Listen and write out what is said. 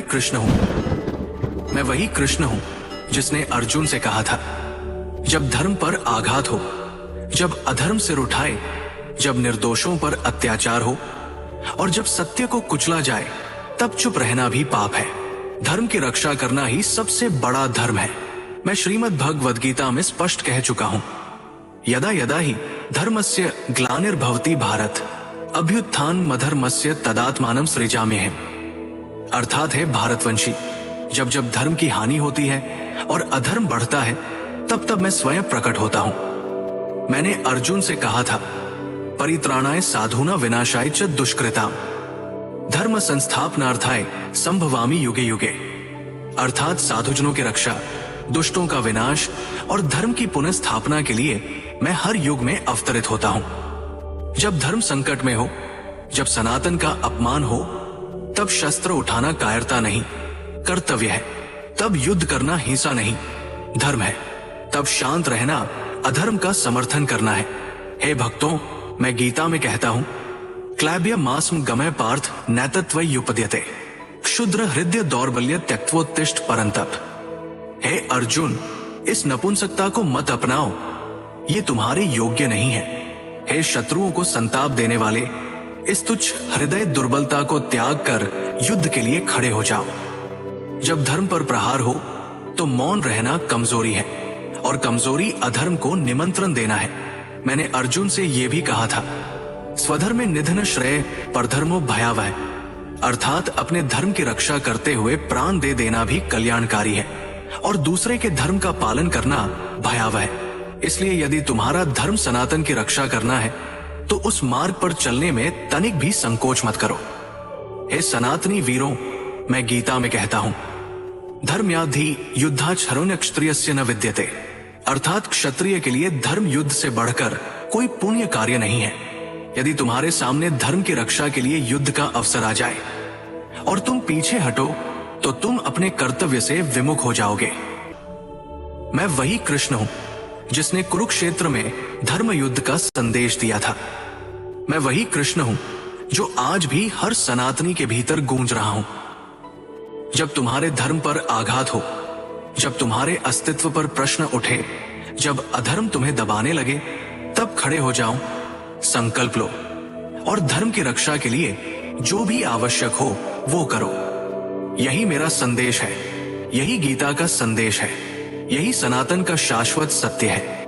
मैं कृष्ण हूं। मैं वही कृष्ण हूं जिसने अर्जुन से कहा था, जब धर्म पर आघात हो, जब अधर्म सिर उठाए, जब निर्दोषों पर अत्याचार हो और जब सत्य को कुचला जाए, तब चुप रहना भी पाप है। धर्म की रक्षा करना ही सबसे बड़ा धर्म है। मैं श्रीमद् भगवद गीता में स्पष्ट कह चुका हूं, यदा यदा ही धर्मस्य ग्लानिर्भवति भारत अभ्युत्थानमधर्मस्य तदात्मानं सृजाम्यहम्। अर्थात है भारतवंशी, जब जब धर्म की हानि होती है और अधर्म बढ़ता है, तब तब मैं स्वयं प्रकट होता हूं। मैंने अर्जुन से कहा था, परित्राणाय साधूना विनाशाय च दुष्कृताम धर्म संस्थापनार्थाय संभवामि युगे युगे। अर्थात साधुजनों की रक्षा, दुष्टों का विनाश और धर्म की पुनः स्थापना के लिए मैं हर युग में अवतरित होता हूं। जब धर्म संकट में हो, जब सनातन का अपमान हो, तब शस्त्र उठाना कायरता नहीं, कर्तव्य है। तब युद्ध करना हिंसा नहीं, धर्म है। तब शांत रहना अधर्म का समर्थन करना है। हे भक्तों, मैं गीता में कहता हूं, क्लैब्य मास्म गमय पार्थ नैतत्वयुपद्यते क्षुद्र हृदय दौर्बल्य त्यक्त्वोत्तिष्ठ परंतप। हे अर्जुन, इस नपुंसकता को मत अपनाओ, ये तुम्हारे योग्य नहीं है। हे शत्रुओं को संताप देने वाले, इस तुच्छ हृदय दुर्बलता को त्याग कर युद्ध के लिए खड़े हो जाओ। जब धर्म पर प्रहार हो तो मौन रहना कमजोरी है और कमजोरी अधर्म को निमंत्रण देना है। मैंने अर्जुन से यह भी कहा था, स्वधर्मे निधन श्रेय परधर्मो भयावह। अर्थात अपने धर्म की रक्षा करते हुए प्राण दे देना भी कल्याणकारी है और दूसरे के धर्म का पालन करना भयावह है। इसलिए यदि तुम्हारा धर्म सनातन की रक्षा करना है तो उस मार्ग पर चलने में तनिक भी संकोच मत करो। हे सनातनी वीरों, मैं गीता में कहता हूं, धर्मयाधि युद्धाचरणो क्षत्रियस्य न विद्यते। अर्थात क्षत्रिय के लिए धर्म युद्ध से बढ़कर कोई पुण्य कार्य नहीं है। यदि तुम्हारे सामने धर्म की रक्षा के लिए युद्ध का अवसर आ जाए और तुम पीछे हटो तो तुम अपने कर्तव्य से विमुख हो जाओगे। मैं वही कृष्ण हूं जिसने कुरुक्षेत्र में धर्म युद्ध का संदेश दिया था। मैं वही कृष्ण हूं जो आज भी हर सनातनी के भीतर गूंज रहा हूं। जब तुम्हारे धर्म पर आघात हो, जब तुम्हारे अस्तित्व पर प्रश्न उठे, जब अधर्म तुम्हें दबाने लगे, तब खड़े हो जाओ, संकल्प लो और धर्म की रक्षा के लिए जो भी आवश्यक हो वो करो। यही मेरा संदेश है, यही गीता का संदेश है, यही सनातन का शाश्वत सत्य है।